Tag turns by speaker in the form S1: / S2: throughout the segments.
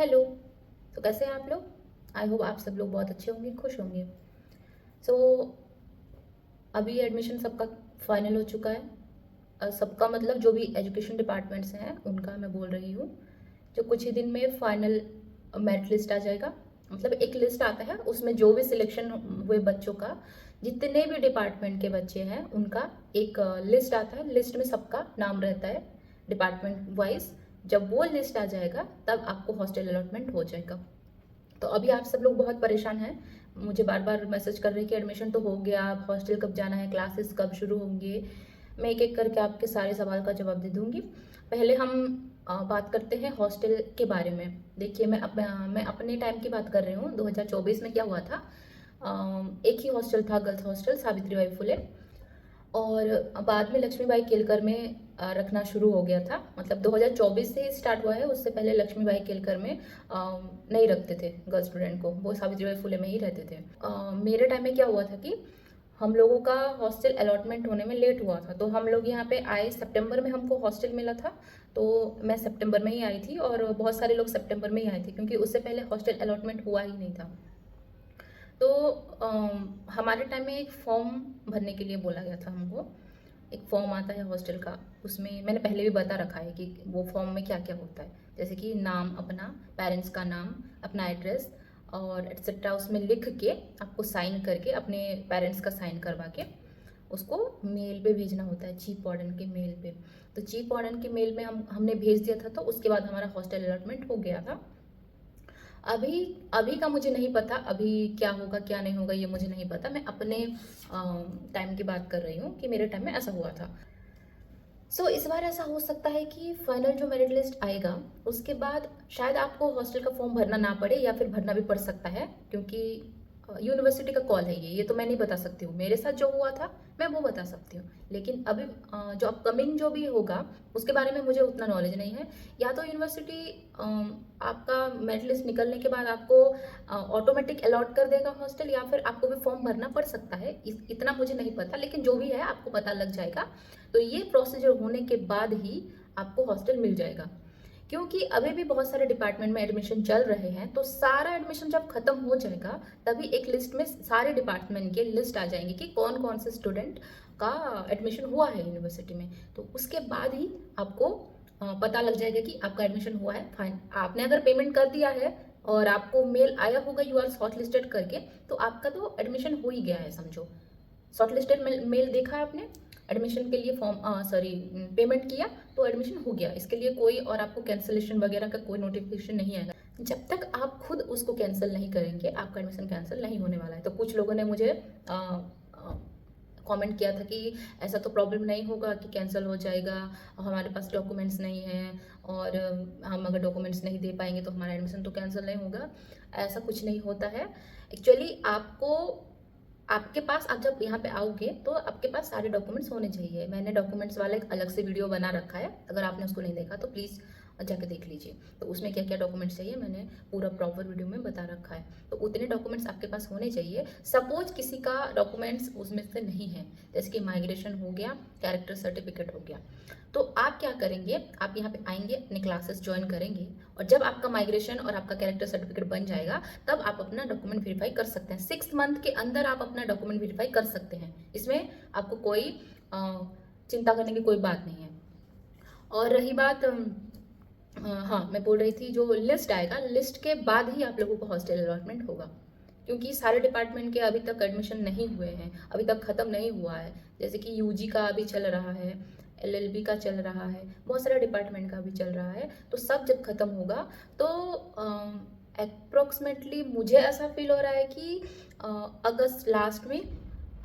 S1: Hello. तो कैसे हैं आप लोग? आई होप आप सब लोग बहुत अच्छे होंगे, खुश होंगे। सो अभी एडमिशन सबका फाइनल हो चुका है। सबका मतलब जो भी एजुकेशन डिपार्टमेंट्स हैं उनका मैं बोल रही हूँ। जो कुछ ही दिन में फाइनल मेरिट लिस्ट आ जाएगा। मतलब एक लिस्ट आता है, उसमें जो भी सिलेक्शन हुए बच्चों का, जितने भी डिपार्टमेंट के बच्चे हैं उनका एक लिस्ट आता है। लिस्ट में सबका नाम रहता है डिपार्टमेंट वाइज। जब वो लिस्ट आ जाएगा तब आपको हॉस्टल अलॉटमेंट हो जाएगा। तो अभी आप सब लोग बहुत परेशान हैं, मुझे बार बार मैसेज कर रहे हैं कि एडमिशन तो हो गया, अब हॉस्टल कब जाना है, क्लासेस कब शुरू होंगे। मैं एक एक करके आपके सारे सवाल का जवाब दे दूंगी। पहले हम बात करते हैं हॉस्टल के बारे में। देखिए, मैं अपने टाइम की बात कर रही हूँ। 2024 में क्या हुआ था, एक ही हॉस्टल था, गर्ल्स हॉस्टल सावित्रीबाई फुले। और बाद में लक्ष्मीबाई केलकर में रखना शुरू हो गया था। मतलब 2024 से स्टार्ट हुआ है, उससे पहले लक्ष्मीबाई केलकर में नहीं रखते थे गर्ल्स स्टूडेंट को, वो सावित्रीबाई फुले में ही रहते थे। मेरे टाइम में क्या हुआ था कि हम लोगों का हॉस्टल अलॉटमेंट होने में लेट हुआ था। तो हम लोग यहाँ पे आए सितंबर में, हमको हॉस्टल मिला था। तो मैं सितंबर में ही आई थी और बहुत सारे लोग सितंबर में ही आए थे, क्योंकि उससे पहले हॉस्टल अलॉटमेंट हुआ ही नहीं था। तो हमारे टाइम में एक फॉर्म भरने के लिए बोला गया था हमको। एक फॉर्म आता है हॉस्टल का, उसमें मैंने पहले भी बता रखा है कि वो फॉर्म में क्या क्या होता है। जैसे कि नाम अपना, पेरेंट्स का नाम, अपना एड्रेस और एट्सेट्रा उसमें लिख के आपको साइन करके, अपने पेरेंट्स का साइन करवा के उसको मेल पे भेजना होता है, चीफ वार्डन के मेल पे। तो चीफ वार्डन के मेल में हमने भेज दिया था, तो उसके बाद हमारा हॉस्टल अलॉटमेंट हो गया था। अभी अभी का मुझे नहीं पता, अभी क्या होगा क्या नहीं होगा ये मुझे नहीं पता। मैं अपने टाइम की बात कर रही हूँ कि मेरे टाइम में ऐसा हुआ था। इस बार ऐसा हो सकता है कि फाइनल जो मेरिट लिस्ट आएगा उसके बाद शायद आपको हॉस्टल का फॉर्म भरना ना पड़े, या फिर भरना भी पड़ सकता है, क्योंकि यूनिवर्सिटी का कॉल है ये तो मैं नहीं बता सकती हूँ। मेरे साथ जो हुआ था मैं वो बता सकती हूँ, लेकिन अभी जो अपकमिंग जो भी होगा उसके बारे में मुझे उतना नॉलेज नहीं है। या तो यूनिवर्सिटी आपका मेरिट लिस्ट निकलने के बाद आपको ऑटोमेटिक अलॉट कर देगा हॉस्टल, या फिर आपको भी फॉर्म भरना पड़ सकता है। इतना मुझे नहीं पता, लेकिन जो भी है आपको पता लग जाएगा। तो ये प्रोसीजर होने के बाद ही आपको हॉस्टल मिल जाएगा, क्योंकि अभी भी बहुत सारे डिपार्टमेंट में एडमिशन चल रहे हैं। तो सारा एडमिशन जब खत्म हो जाएगा तभी एक लिस्ट में सारे डिपार्टमेंट के लिस्ट आ जाएंगे कि कौन कौन से स्टूडेंट का एडमिशन हुआ है यूनिवर्सिटी में। तो उसके बाद ही आपको पता लग जाएगा कि आपका एडमिशन हुआ है। फाइन, आपने अगर पेमेंट कर दिया है और आपको मेल आया होगा यू आर शॉर्ट लिस्टेड करके, तो आपका तो एडमिशन हो ही गया है समझो। शॉर्ट लिस्टेड मेल देखा है आपने, एडमिशन के लिए फॉर्म सॉरी पेमेंट किया तो एडमिशन हो गया। इसके लिए कोई और आपको कैंसिलेशन वगैरह का कोई नोटिफिकेशन नहीं आएगा। जब तक आप खुद उसको कैंसिल नहीं करेंगे आपका एडमिशन कैंसिल नहीं होने वाला है। तो कुछ लोगों ने मुझे कमेंट किया था कि ऐसा तो प्रॉब्लम नहीं होगा कि कैंसिल हो जाएगा, हमारे पास डॉक्यूमेंट्स नहीं हैं और हम अगर डॉक्यूमेंट्स नहीं दे पाएंगे तो हमारा एडमिशन तो कैंसिल नहीं होगा। ऐसा कुछ नहीं होता है। एक्चुअली आपको, आपके पास, आप जब यहाँ पे आओगे तो आपके पास सारे डॉक्यूमेंट्स होने चाहिए। मैंने डॉक्यूमेंट्स वाला एक अलग से वीडियो बना रखा है, अगर आपने उसको नहीं देखा तो प्लीज़ जाके देख लीजिए। तो उसमें क्या क्या डॉक्यूमेंट्स चाहिए मैंने पूरा प्रॉपर वीडियो में बता रखा है। तो उतने डॉक्यूमेंट्स आपके पास होने चाहिए। सपोज किसी का डॉक्यूमेंट्स उसमें से नहीं है, जैसे कि माइग्रेशन हो गया, कैरेक्टर सर्टिफिकेट हो गया, तो आप क्या करेंगे, आप यहाँ पे आएंगे, अपने क्लासेस ज्वाइन करेंगे, और जब आपका माइग्रेशन और आपका कैरेक्टर सर्टिफिकेट बन जाएगा तब आप अपना डॉक्यूमेंट वेरीफाई कर सकते हैं। 6 मंथ के अंदर आप अपना डॉक्यूमेंट वेरीफाई कर सकते हैं। इसमें आपको कोई चिंता करने की कोई बात नहीं है। और रही बात हाँ, मैं बोल रही थी जो लिस्ट आएगा, लिस्ट के बाद ही आप लोगों को हॉस्टल अलॉटमेंट होगा, क्योंकि सारे डिपार्टमेंट के अभी तक एडमिशन नहीं हुए हैं, अभी तक ख़त्म नहीं हुआ है। जैसे कि यूजी का अभी चल रहा है, एलएलबी का चल रहा है, बहुत सारे डिपार्टमेंट का भी चल रहा है। तो सब जब ख़त्म होगा तो अप्रोक्सीमेटली मुझे ऐसा फील हो रहा है कि अगस्त लास्ट में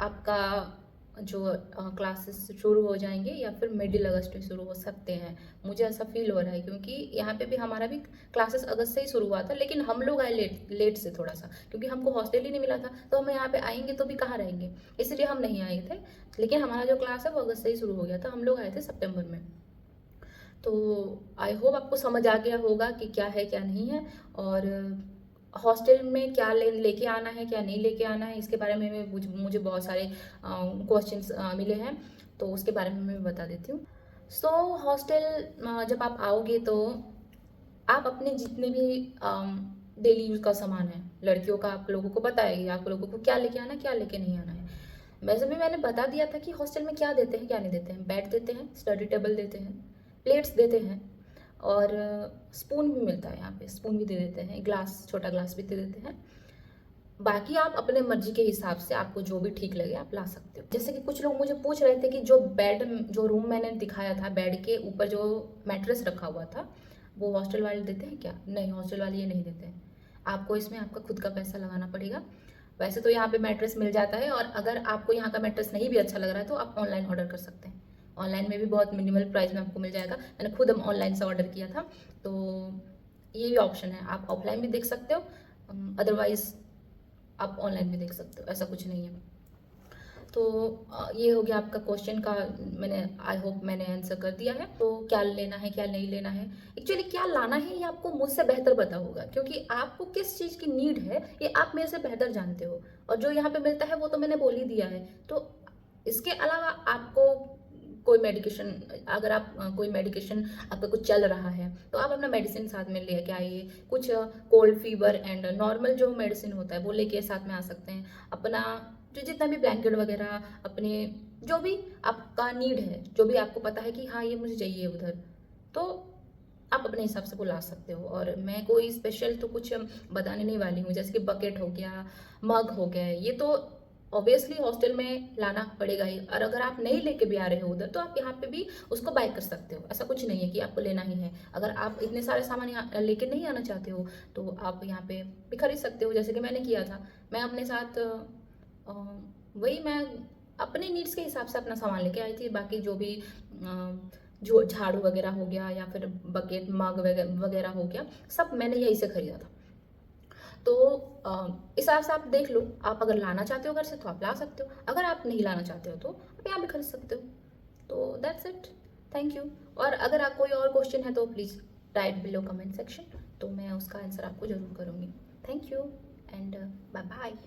S1: आपका जो क्लासेस शुरू हो जाएंगे, या फिर मिडिल अगस्त में शुरू हो सकते हैं। मुझे ऐसा फील हो रहा है, क्योंकि यहाँ पे भी हमारा भी क्लासेस अगस्त से ही शुरू हुआ था, लेकिन हम लोग आए लेट लेट से थोड़ा सा, क्योंकि हमको हॉस्टल ही नहीं मिला था। तो हम यहाँ पे आएंगे तो भी कहाँ रहेंगे, इसलिए हम नहीं आए थे। लेकिन हमारा जो क्लास है वो अगस्त से ही शुरू हो गया था, हम लोग आए थे सितंबर में। तो आई होप आपको समझ आ गया होगा कि क्या है क्या नहीं है, और हॉस्टल में क्या लेके आना है क्या नहीं लेके आना है, इसके बारे में मुझे बहुत सारे क्वेश्चंस मिले हैं, तो उसके बारे में मैं बता देती हूँ। हॉस्टल जब आप आओगे तो आप अपने जितने भी डेली यूज़ का सामान है, लड़कियों का आप लोगों को पता है कि आप लोगों को क्या लेके आना है, क्या लेके नहीं आना है। वैसे भी मैंने बता दिया था कि हॉस्टल में क्या देते हैं, क्या नहीं देते हैं। बेड देते हैं, स्टडी टेबल देते हैं, प्लेट्स देते हैं और स्पून भी मिलता है यहाँ पे, स्पून भी दे देते हैं, ग्लास, छोटा ग्लास भी दे देते हैं। बाकी आप अपने मर्जी के हिसाब से आपको जो भी ठीक लगे आप ला सकते हो। जैसे कि कुछ लोग मुझे पूछ रहे थे कि जो रूम मैंने दिखाया था, बेड के ऊपर जो मैट्रेस रखा हुआ था, वो हॉस्टल वाले देते हैं क्या? नहीं, हॉस्टल वाले ये नहीं देते हैं। आपको इसमें आपका खुद का पैसा लगाना पड़ेगा। वैसे तो यहाँ पे मैट्रेस मिल जाता है, और अगर आपको यहाँ का मैट्रेस नहीं भी अच्छा लग रहा है तो आप ऑनलाइन ऑर्डर कर सकते हैं। ऑनलाइन में भी बहुत मिनिमल प्राइस में आपको मिल जाएगा। मैंने खुद ऑनलाइन से ऑर्डर किया था, तो ये भी ऑप्शन है। आप ऑफलाइन भी देख सकते हो, अदरवाइज आप ऑनलाइन भी देख सकते हो, ऐसा कुछ नहीं है। तो ये हो गया आपका क्वेश्चन का। मैंने आई होप मैंने आंसर कर दिया है। तो क्या लेना है, क्या नहीं लेना है, एक्चुअली क्या लाना है ये आपको मुझसे बेहतर पता होगा, क्योंकि आपको किस चीज़ की नीड है ये आप मेरे से बेहतर जानते हो। और जो यहाँ पे मिलता है वो तो मैंने बोल ही दिया है। तो इसके अलावा आपको कोई मेडिकेशन, अगर आप कोई मेडिकेशन आपका कुछ चल रहा है तो आप अपना मेडिसिन साथ में लेके आइए। कुछ कोल्ड फीवर एंड नॉर्मल जो मेडिसिन होता है वो लेके साथ में आ सकते हैं। अपना जो जितना भी ब्लैंकेट वगैरह, अपने जो भी आपका नीड है, जो भी आपको पता है कि हाँ ये मुझे चाहिए उधर, तो आप अपने हिसाब से वो ला सकते हो। और मैं कोई स्पेशल तो कुछ बताने नहीं वाली हूँ। जैसे कि बकेट हो गया, मग हो गया, ये तो ऑब्वियसली हॉस्टल में लाना पड़ेगा ही। और अगर आप नहीं लेके भी आ रहे हो उधर तो आप यहाँ पे भी उसको बाय कर सकते हो। ऐसा कुछ नहीं है कि आपको लेना ही है। अगर आप इतने सारे सामान यहाँ लेके नहीं आना चाहते हो तो आप यहाँ पे भी खरीद सकते हो, जैसे कि मैंने किया था। मैं अपने साथ वही मैं अपने नीड्स के हिसाब से अपना सामान लेके आई थी। बाकी जो भी जो झाड़ू वगैरह हो गया या फिर बकेट मग वगैरह हो गया, सब मैंने यहीं से खरीदा था। तो इस हिसाब से आप देख लो, आप अगर लाना चाहते हो घर से तो आप ला सकते हो, अगर आप नहीं लाना चाहते हो तो आप यहाँ भी खरीद सकते हो। तो दैट्स इट, थैंक यू। और अगर आप कोई और क्वेश्चन है तो please write below comment section, तो मैं उसका आंसर आपको ज़रूर करूँगी। Thank you and bye bye.